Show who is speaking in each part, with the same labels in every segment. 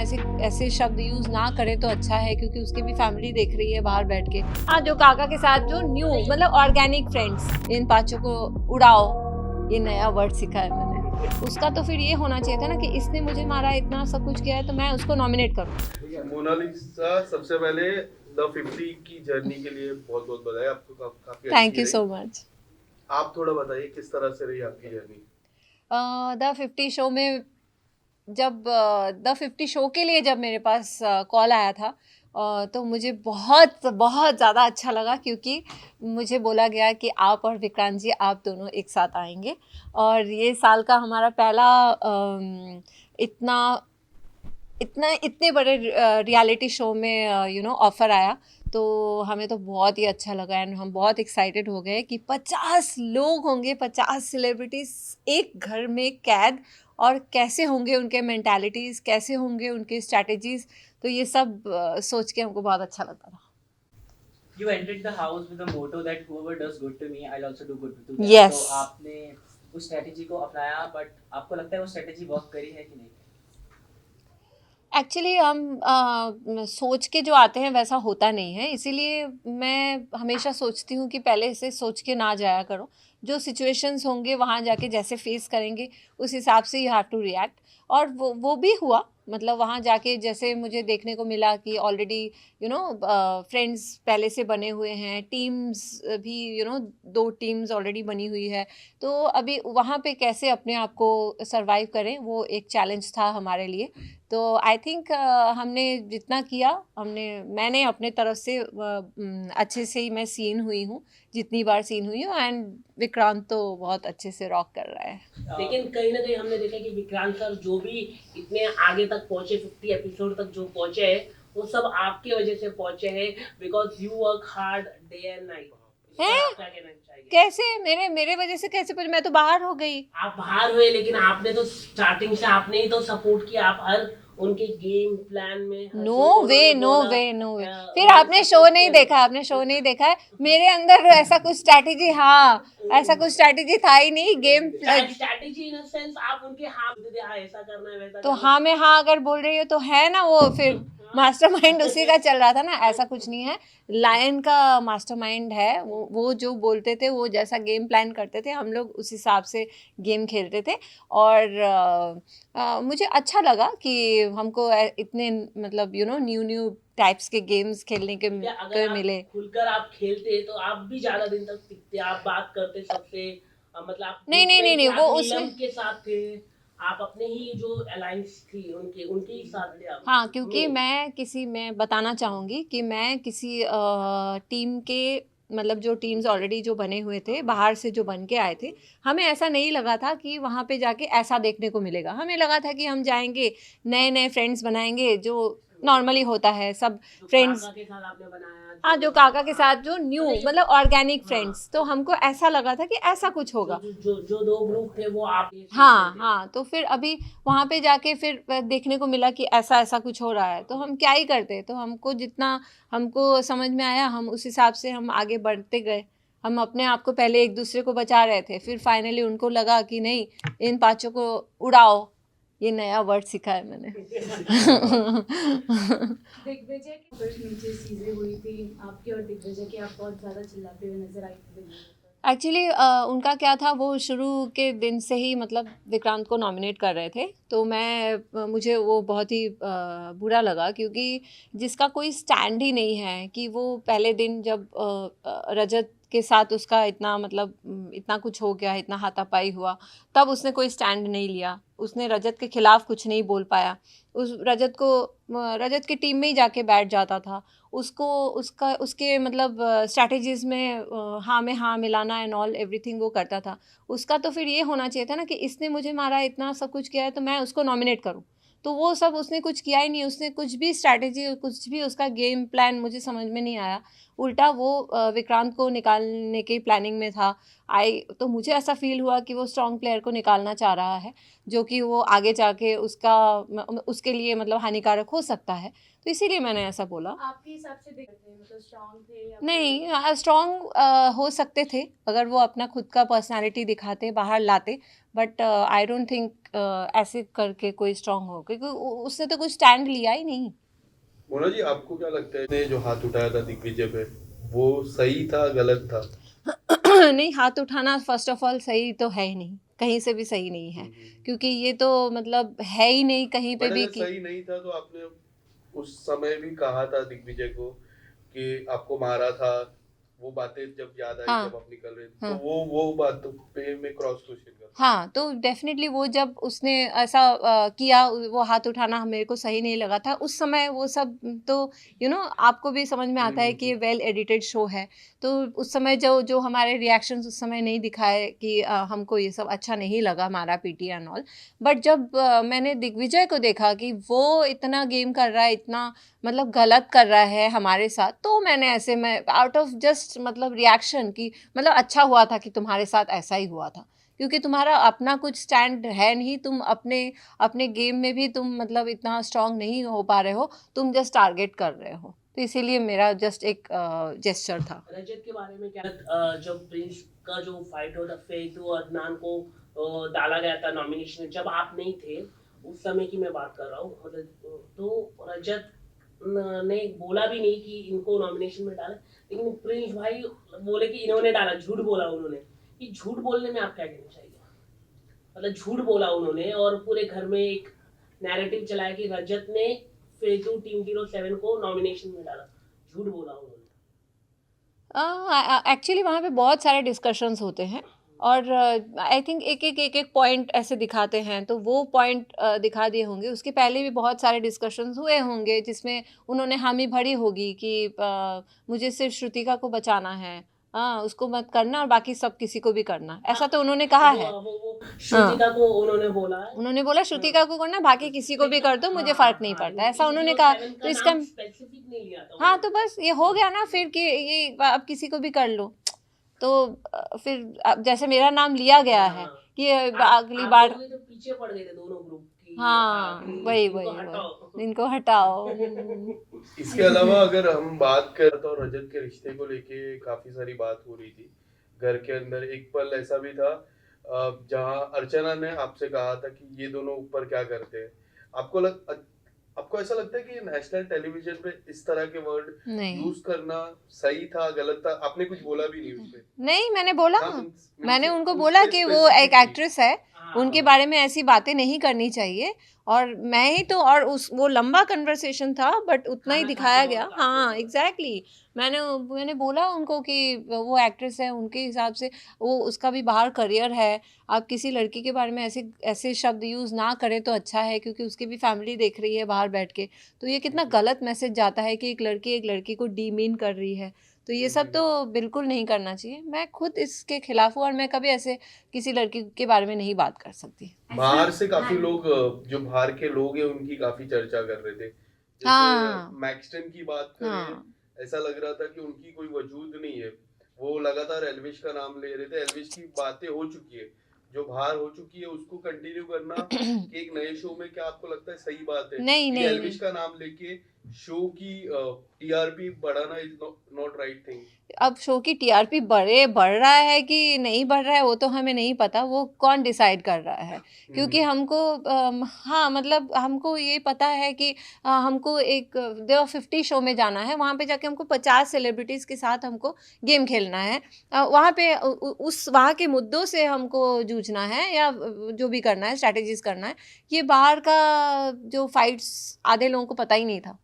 Speaker 1: ऐसे ऐसे शब्द यूज ना करे तो अच्छा है, क्योंकि उसकी भी फैमिली देख रही है बाहर बैठ के। हाँ, जो काका के साथ जो न्यू मतलब ऑर्गेनिक फ्रेंड्स, इन पांचों को उड़ाओ, ये नया वर्ड सीखा है मैंने। उसका तो फिर ये होना चाहिए था ना कि इसने मुझे मारा, इतना सब कुछ किया है, तो मैं उसको नॉमिनेट करूँ।
Speaker 2: मोनालिसा, सबसे पहले द 50 की जर्नी के लिए बहुत बहुत बधाई आपको। काफी
Speaker 1: थैंक
Speaker 2: अच्छी
Speaker 1: यू
Speaker 2: रही।
Speaker 1: So much.
Speaker 2: आप थोड़ा बताइए किस तरह से रही आपकी जर्नी।
Speaker 1: द 50 शो में जब द 50 शो के लिए जब मेरे पास कॉल आया था, तो मुझे बहुत बहुत ज़्यादा अच्छा लगा, क्योंकि मुझे बोला गया कि आप और विक्रांत जी आप दोनों एक साथ आएंगे। और ये साल का हमारा पहला इतना इतना इतने बड़े रियलिटी शो में ऑफ़र आया, तो हमें तो बहुत ही अच्छा लगा। एंड हम बहुत एक्साइटेड हो गए कि 50 लोग होंगे, 50 सेलिब्रिटीज़ एक घर में कैद, और कैसे होंगे उनके मेंटालिटीज़, कैसे होंगे उनके स्ट्रैटेजीज़। तो ये सब सोच के हमको बहुत अच्छा लगता था।
Speaker 3: You entered the house with a motto that whoever does good to me, I'll also do good to them.
Speaker 1: Yes.
Speaker 3: तो आपने उस स्ट्रेटेजी को अपनाया, बट आपको लगता है वो स्ट्रेटेजी वर्क करी है कि नहीं?
Speaker 1: एक्चुअली हम सोच के जो आते हैं वैसा होता नहीं है, इसीलिए मैं हमेशा सोचती हूँ कि पहले से सोच के ना जाया करो। जो सिचुएशंस होंगे वहाँ जाके जैसे फेस करेंगे, उस हिसाब से यू हैव टू रिएक्ट। और वो भी हुआ, मतलब वहाँ जाके जैसे मुझे देखने को मिला कि ऑलरेडी फ्रेंड्स पहले से बने हुए हैं, टीम्स भी 2 टीम्स ऑलरेडी बनी हुई है। तो अभी वहाँ पे कैसे अपने आप को सर्वाइव करें, वो एक चैलेंज था हमारे लिए। तो आई थिंक हमने जितना किया, मैंने अपने तरफ से अच्छे से ही मैं सीन हुई हूँ, जितनी बार सीन हुई हूँ। एंड विक्रांत तो बहुत अच्छे से रॉक कर रहा है।
Speaker 4: लेकिन कहीं ना कहीं हमने देखा कि विक्रांत सर जो भी इतने आगे तक पहुंचे, 50 एपिसोड तक जो पहुंचे हैं, वो सब आपकी वजह से पहुंचे हैं, because you work hard day and night.
Speaker 1: हैं?
Speaker 4: क्या कहना चाहिए?
Speaker 1: कैसे मेरे वजह से कैसे? पर मैं तो बाहर हो गई।
Speaker 4: आप बाहर हुए, लेकिन आपने तो स्टार्टिंग से आपने ही तो सपोर्ट किया। आप हर उनके गेम प्लान में
Speaker 1: नो वे, नो वे, नो वे। फिर आपने शो नहीं देखा, आपने शो नहीं देखा है। मेरे अंदर ऐसा कुछ स्ट्रैटेजी, हाँ, ऐसा कुछ स्ट्रैटेजी था ही नहीं। गेम
Speaker 4: स्ट्रैटेजी इन सेंस आप उनके हाँ दे, हाँ ऐसा करना है वैसा
Speaker 1: तो
Speaker 4: करना
Speaker 1: हाँ, मैं हाँ अगर बोल रही हूँ तो है ना, वो फिर मास्टरमाइंड उसी का चल रहा था ना। ऐसा कुछ नहीं है, लायन का मास्टरमाइंड है वो जो बोलते थे, वो जैसा गेम प्लान करते थे, हम लोग उस हिसाब से गेम खेलते थे। और मुझे अच्छा लगा कि हमको इतने मतलब न्यू न्यू टाइप्स के गेम्स खेलने के
Speaker 4: क्या अगर आप
Speaker 1: मिले।
Speaker 4: खुलकर आप खेलते तो आप भी ज्यादा दिन तक टिकते, आप बात करते सबसे, मतलब आप
Speaker 1: नहीं नहीं नहीं नहीं, वो
Speaker 4: आप
Speaker 1: उसमें
Speaker 4: नीलम के साथ थे, आप अपने ही जो अलायंस थी उनके उनके ही साथ थे आप।
Speaker 1: हाँ, क्योंकि मैं बताना चाहूँगी कि मैं किसी टीम के मतलब जो टीम्स ऑलरेडी जो बने हुए थे, बाहर से जो बन के आए थे, हमें ऐसा नहीं लगा था कि वहाँ पे जाके ऐसा देखने को मिलेगा। हमें लगा था कि हम जाएंगे, नए नए फ्रेंड्स बनाएंगे, जो नॉर्मली होता है सब
Speaker 4: जो
Speaker 1: फ्रेंड्स।
Speaker 4: काका के साथ आपने बनाया,
Speaker 1: हाँ, जो काका के साथ जो न्यू मतलब ऑर्गेनिक फ्रेंड्स, तो हमको ऐसा लगा था कि ऐसा कुछ होगा।
Speaker 4: जो दो ग्रुप थे वो आप
Speaker 1: हाँ हाँ, तो फिर अभी वहाँ पे जाके फिर देखने को मिला कि ऐसा ऐसा कुछ हो रहा है, तो हम क्या ही करते। तो हमको जितना हमको समझ में आया, हम उस हिसाब से हम आगे बढ़ते गए। हम अपने आप को पहले एक दूसरे को बचा रहे थे, फिर फाइनली उनको लगा कि नहीं, इन पांचों को उड़ाओ, ये नया वर्ड सीखा है मैंने।
Speaker 5: दिग्विजय की ऊपर नीचे चीजें हुई थी आपकी और दिग्विजय की, आप बहुत ज्यादा चिल्लाते हुए नजर आई थी।
Speaker 1: एक्चुअली उनका क्या था, वो शुरू के दिन से ही मतलब विक्रांत को नॉमिनेट कर रहे थे। तो मुझे वो बहुत ही बुरा लगा, क्योंकि जिसका कोई स्टैंड ही नहीं है, कि वो पहले दिन जब रजत के साथ उसका इतना मतलब इतना कुछ हो गया, इतना हाथापाई हुआ, तब उसने कोई स्टैंड नहीं लिया। उसने रजत के खिलाफ कुछ नहीं बोल पाया। रजत की टीम में ही जाके बैठ जाता था। उसके मतलब स्ट्रैटेजीज में हाँ में हाँ मिलाना एंड ऑल एवरीथिंग वो करता था। उसका तो फिर ये होना चाहिए था ना कि इसने मुझे मारा, इतना सब कुछ किया है, तो मैं उसको नॉमिनेट करूँ। तो वो सब उसने कुछ किया ही नहीं। उसने कुछ भी स्ट्रैटेजी, कुछ भी उसका गेम प्लान मुझे समझ में नहीं आया। उल्टा वो विक्रांत को निकालने की प्लानिंग में था। तो मुझे ऐसा फील हुआ कि वो स्ट्रॉन्ग प्लेयर को निकालना चाह रहा है, जो कि वो आगे जाके उसके लिए मतलब हानिकारक हो सकता है। तो इसीलिए मैंने ऐसा बोला।
Speaker 5: आपके हिसाब से दिखते मतलब स्ट्रांग थे या
Speaker 1: नहीं, स्ट्रॉन्ग हो सकते थे अगर वो अपना खुद का पर्सनालिटी दिखाते, बाहर लाते। बट आई डोंट थिंक ऐसे करके कोई स्ट्रांग हो, क्योंकि उसने तो कुछ स्टैंड लिया ही नहीं।
Speaker 2: मोना जी, आपको क्या लगता है ने जो हाथ उठाया था दिग्विजय पे, वो सही था गलत था?
Speaker 1: नहीं, हाथ उठाना फर्स्ट ऑफ ऑल सही तो है ही नहीं, कहीं से भी सही नहीं है, क्योंकि ये तो मतलब है ही नहीं कहीं पे
Speaker 2: बट
Speaker 1: भी
Speaker 2: अगर
Speaker 1: कि
Speaker 2: सही नहीं था तो आपने उस समय भी कहा था दिग्विजय को कि आपको मारा था। वो बातें जब याद आई,
Speaker 1: हाँ,
Speaker 2: जब आप निकल रहे थे,
Speaker 1: हाँ।
Speaker 2: तो वो बातों पे मैं क्रॉस क्वेश्चन कर।
Speaker 1: हाँ, तो डेफ़िनेटली वो जब उसने ऐसा किया, वो हाथ उठाना मेरे को सही नहीं लगा था। उस समय वो सब तो आपको भी समझ में आता है कि ये वेल एडिटेड शो है। तो उस समय जो जो हमारे रिएक्शंस उस समय नहीं दिखाए कि हमको ये सब अच्छा नहीं लगा, मारा-पीटी एंड ऑल। बट जब मैंने दिग्विजय को देखा कि वो इतना गेम कर रहा है, इतना मतलब गलत कर रहा है हमारे साथ, तो मैंने ऐसे में आउट ऑफ जस्ट मतलब रिएक्शन कि मतलब अच्छा हुआ था कि तुम्हारे साथ ऐसा ही हुआ था। क्योंकि तुम्हारा अपना कुछ स्टैंड है नहीं, तुम अपने अपने गेम में भी तुम मतलब इतना स्ट्रांग नहीं हो पा रहे हो, तुम जस्ट टारगेट कर रहे हो। तो इसीलिए मेरा जस्ट एक जेस्चर था।
Speaker 4: रजत के बारे में क्या जब प्रिंस का जो फाइट होता फेतू और अदनान को डाला गया था नॉमिनेशन में, जब आप नहीं थे उस समय की मैं बात कर रहा हूँ, तो रजत ने बोला भी नहीं कि इनको नॉमिनेशन में डाला, लेकिन प्रिंस भाई बोले कि इन्होंने डाला, झूठ बोला उन्होंने। कि झूठ बोलने में आप क्या कहना चाहिए? मतलब झूठ बोला उन्होंने और पूरे घर में एक नैरेटिव चलाया कि रजत ने फेतू टीम 07 को नॉमिनेशन में डाला, झूठ बोला उन्होंने।
Speaker 1: एक्चुअली वहाँ पे बहुत सारे डिस्कशंस होते हैं और आई थिंक एक पॉइंट ऐसे दिखाते हैं, तो वो पॉइंट दिखा दिए होंगे। उसके पहले भी बहुत सारे डिस्कशंस हुए होंगे जिसमें उन्होंने हामी भरी होगी कि मुझे सिर्फ श्रुतिका को बचाना है, हाँ उसको मत करना और बाकी सब किसी को भी करना, ऐसा तो उन्होंने कहा है।
Speaker 4: वो श्रुतिका को उन्होंने बोला है।
Speaker 1: उन्होंने बोला श्रुतिका को करना, बाकी किसी को भी कर दो, मुझे फर्क नहीं पड़ता, ऐसा उन्होंने कहा। तो इसका
Speaker 4: स्पेसिफिक नहीं लिया था
Speaker 1: हाँ, तो बस ये हो गया ना फिर कि ये अब किसी को भी कर लो। तो फिर अब जैसे मेरा नाम लिया गया है कि अगली बार,
Speaker 4: तो पीछे पड़ गए थे दोनों ग्रुप की।
Speaker 1: हाँ वही इनको हटाओ।
Speaker 2: इसके अलावा अगर हम बात करें तो रजत के रिश्ते को लेके काफी सारी बात हो रही थी घर के अंदर। एक पल ऐसा भी था जहां अर्चना ने आपसे कहा था कि ये दोनों ऊपर क्या करते हैं। आपको ऐसा लगता है कि नेशनल टेलीविजन पे इस तरह के वर्ड
Speaker 1: नहीं,
Speaker 2: यूज करना सही था गलत था? आपने कुछ बोला भी नहीं उसपे।
Speaker 1: नहीं मैंने बोला,
Speaker 2: हाँ,
Speaker 1: मैंने उनको
Speaker 2: उस
Speaker 1: बोला
Speaker 2: पे
Speaker 1: कि वो एक
Speaker 2: specifically।
Speaker 1: एक्ट्रेस है, उनके बारे में ऐसी बातें नहीं करनी चाहिए। और मैं ही तो, और उस वो लंबा कन्वर्सेशन था बट उतना ही
Speaker 4: खाना
Speaker 1: दिखाया
Speaker 4: खाते
Speaker 1: गया।
Speaker 4: वक्त
Speaker 1: हाँ
Speaker 4: आपको।
Speaker 1: एग्जैक्टली, मैंने बोला उनको कि वो एक्ट्रेस है, उनके हिसाब से वो, उसका भी बाहर करियर है। आप किसी लड़की के बारे में ऐसे ऐसे शब्द यूज़ ना करें तो अच्छा है, क्योंकि उसकी भी फैमिली देख रही है बाहर बैठ के। तो ये कितना गलत मैसेज जाता है कि एक लड़की को डीमीन कर रही है। तो ये सब तो बिल्कुल नहीं करना चाहिए। मैं खुद इसके खिलाफ हूँ और मैं कभी ऐसे किसी लड़की के बारे में नहीं बात कर सकती।
Speaker 2: बाहर से काफी लोग जो बाहर के लोग हैं उनकी काफी चर्चा कर रहे थे। जैसे
Speaker 1: हाँ,
Speaker 2: मैक्सटन की बात करें,
Speaker 1: हाँ,
Speaker 2: ऐसा लग रहा था कि उनकी कोई वजूद नहीं है। वो लगातार एल्विश का नाम ले रहे थे। एल्विश की बातें हो चुकी है, जो बाहर हो चुकी है उसको कंटिन्यू करना कि एक नए शो में, क्या आपको लगता है सही बात है
Speaker 1: नहीं
Speaker 2: कि
Speaker 1: नहीं
Speaker 2: एल्विश
Speaker 1: नहीं।
Speaker 2: का नाम लेके शो की टीआरपी बढ़ाना इज नॉट राइट थिंग?
Speaker 1: अब शो की टीआरपी बढ़ रहा है कि नहीं बढ़ रहा है वो तो हमें नहीं पता, वो कौन डिसाइड कर रहा है। क्योंकि हमको हाँ मतलब हमको ये पता है कि हमको एक देव 50 शो में जाना है, वहाँ पे जाके हमको 50 सेलिब्रिटीज़ के साथ हमको गेम खेलना है। वहाँ पे उस वहाँ के मुद्दों से हमको जूझना है या जो भी करना है, स्ट्रैटेजीज करना है। ये बाहर का जो फाइट्स आधे लोगों को पता ही नहीं था,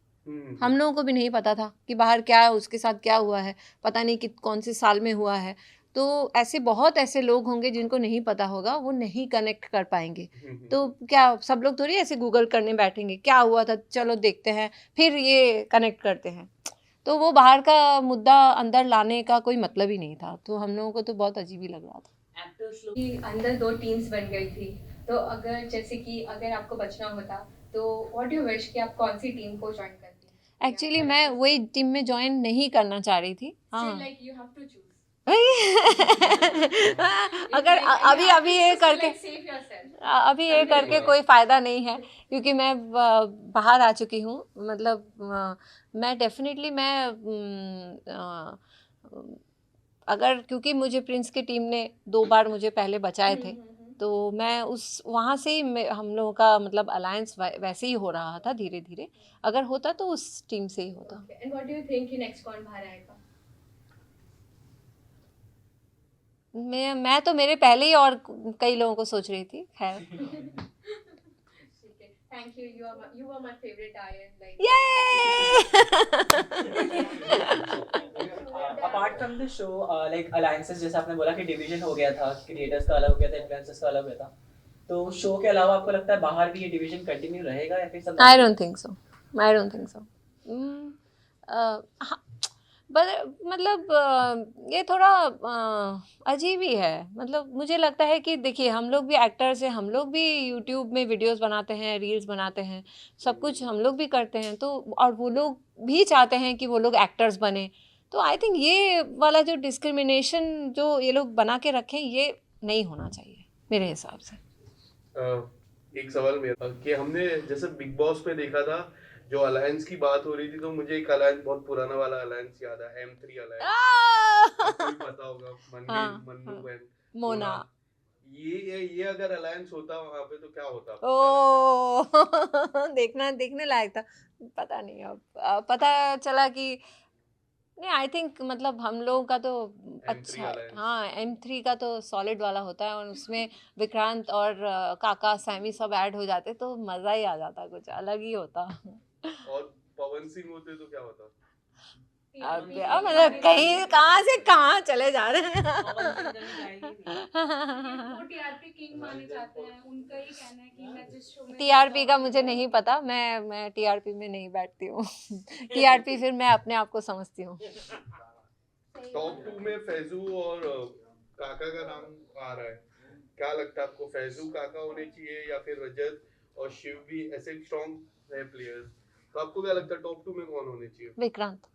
Speaker 1: हम लोगों को भी नहीं पता था कि बाहर क्या उसके साथ क्या हुआ है, पता नहीं कि कौन से साल में हुआ है। तो ऐसे बहुत ऐसे लोग होंगे जिनको नहीं पता होगा, वो नहीं कनेक्ट कर पाएंगे। तो क्या सब लोग थोड़ी ऐसे गूगल करने बैठेंगे क्या हुआ था, चलो देखते हैं फिर ये कनेक्ट करते हैं। तो वो बाहर का मुद्दा अंदर लाने का कोई मतलब ही नहीं था। तो हम लोगों को तो बहुत अजीब ही लग रहा था।
Speaker 4: एक्टर्स लोग
Speaker 5: कि अंदर 2 टीम्स बन गई थी, तो अगर जैसे कि अगर आपको बचना होता तो व्हाट यू विश कि आप कौन सी टीम को ज्वाइन करती?
Speaker 1: एक्चुअली मैं वही टीम में ज्वाइन नहीं करना चाह रही थी। हाँ
Speaker 5: like you have to choose.
Speaker 1: अगर अभी अभी ये करके
Speaker 5: सेव योरसेल्फ।
Speaker 1: अभी ये करके कोई फ़ायदा नहीं है, क्योंकि मैं बाहर आ चुकी हूँ। मतलब मैं डेफिनेटली अगर, क्योंकि मुझे प्रिंस की टीम ने 2 बार मुझे पहले बचाए थे, तो मैं उस वहाँ से ही हम लोगों का मतलब अलायंस वैसे ही हो रहा था धीरे धीरे। अगर होता तो उस टीम से ही होता।
Speaker 5: And what do you think कि नेक्स्ट कौन बाहर आएगा?
Speaker 1: मैं तो मेरे पहले ही और कई लोगों को सोच रही थी, खैर।
Speaker 5: ठीक है, thank you, you were my favourite ion like.
Speaker 3: Apart from the show, like alliances, जैसे आपने बोला कि डिवीजन हो गया था, क्रिएटर्स का अलग हो गया था, इन्फ्लुएंसर्स का अलग हो गया था, तो शो के अलावा आपको लगता है बाहर भी ये डिवीजन कंटिन्यू रहेगा या फिर सब?
Speaker 1: I don't think so. I don't think so. हाँ, मतलब ये थोड़ा अजीब ही है। मतलब मुझे लगता है कि देखिए, हम लोग भी एक्टर्स हैं, हम लोग भी यूट्यूब में वीडियोस बनाते हैं, रील्स बनाते हैं, सब कुछ हम लोग भी करते हैं। तो और वो लोग भी चाहते हैं कि वो लोग एक्टर्स बने। तो आई थिंक ये वाला जो डिस्क्रिमिनेशन जो ये लोग बना के रखें, ये नहीं होना चाहिए मेरे हिसाब से।
Speaker 2: एक सवाल मेरा कि हमने जैसे बिग बॉस में देखा था, जो अलायंस की बात हो रही थी, तो मुझे एक अलायंस बहुत पुराना वाला अलायंस याद है, M3 अलायंस। आपको भी पता होगा, मन्नू बहन,
Speaker 1: मोना।
Speaker 2: ये अगर अलायंस होता वहां पे तो क्या होता?
Speaker 1: ओ देखने लायक था। पता नहीं, अब पता चला कि नहीं। आई थिंक मतलब हम लोगों का तो अच्छा है।
Speaker 2: alliance।
Speaker 1: हाँ, M3 का तो सॉलिड वाला होता है, और उसमें विक्रांत और काका सैमी सब ऐड हो जाते तो मज़ा ही आ जाता, कुछ अलग ही होता।
Speaker 2: और पवन सिंह होते तो क्या होता?
Speaker 1: अब मतलब कहीं कहाँ से कहाँ चले जा रहे हैं।
Speaker 5: वो टीआरपी किंग माने जाते हैं, उनका ही कहना है कि मैं जिस शो में
Speaker 1: टीआरपी का मुझे नहीं पता, मैं टीआरपी में नहीं बैठती हूँ। टीआरपी फिर मैं अपने आप को समझती हूँ।
Speaker 2: टॉप 2 में फैजू और काका का नाम आ रहा है। क्या लगता है आपको, फैजू काका होने चाहिए या फिर रजत और शिव भी ऐसे स्ट्रॉन्ग है प्लेयर्स? तो आपको क्या लगता है टॉप 2 में कौन होने चाहिए?
Speaker 1: विक्रांत।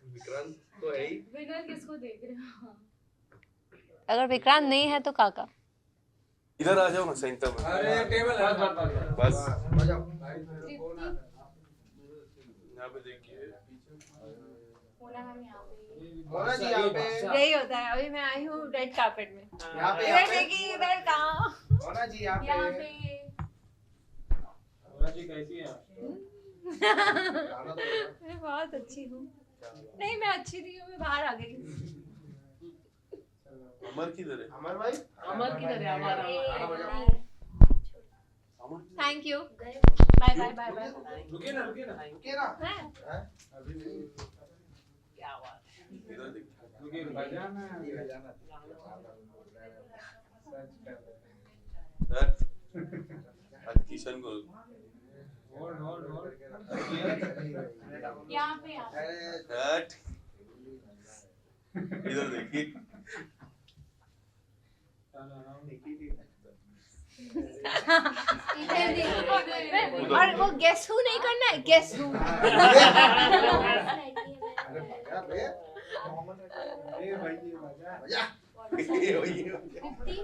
Speaker 2: विक्रांत तो है ही।
Speaker 5: विनर किसको देख रहे हो?
Speaker 1: अगर विक्रांत नहीं है तो काका।
Speaker 2: इधर आ जाओ ना सेंटर में।
Speaker 6: अरे टेबल है
Speaker 2: बस
Speaker 5: तृप्ति,
Speaker 2: यहाँ पे देखिए।
Speaker 5: मोना मैम यहाँ पे।
Speaker 6: मोना जी यहाँ पे।
Speaker 1: यही होता है, अभी मैं आई हूँ रेड कार्पेट में।
Speaker 6: यहाँ पे
Speaker 1: इधर देखिए, इधर कहाँ।
Speaker 6: मोना जी यहाँ
Speaker 5: यहाँ
Speaker 6: पे।
Speaker 5: पे
Speaker 6: मोना जी कैसी है?
Speaker 1: मैं बहुत अच्छी हूँ। नहीं, मैं अच्छी नहीं हूँ, मैं बाहर आ गई हूँ।
Speaker 2: अमर किधर है?
Speaker 6: अमर भाई।
Speaker 4: अमर किधर है? Amar
Speaker 2: Amar
Speaker 1: thank you, bye bye bye bye.
Speaker 6: रुकिए ना रुकिए ना रुकिए ना। हैं? अभी नहीं।
Speaker 4: क्या बात है।
Speaker 2: इधर देखिए।
Speaker 6: रुकिए बजाना बजाना।
Speaker 2: आज किशन को
Speaker 6: होल्ड होल्ड होल्ड।
Speaker 5: यहाँ पे
Speaker 2: हट। इधर देखिए।
Speaker 5: इधर देखो।
Speaker 1: और वो गेस हु नहीं करना है, गेस हु।
Speaker 6: अरे बजा बे। ए भाई ये बजा।
Speaker 2: ये
Speaker 5: तृप्ति,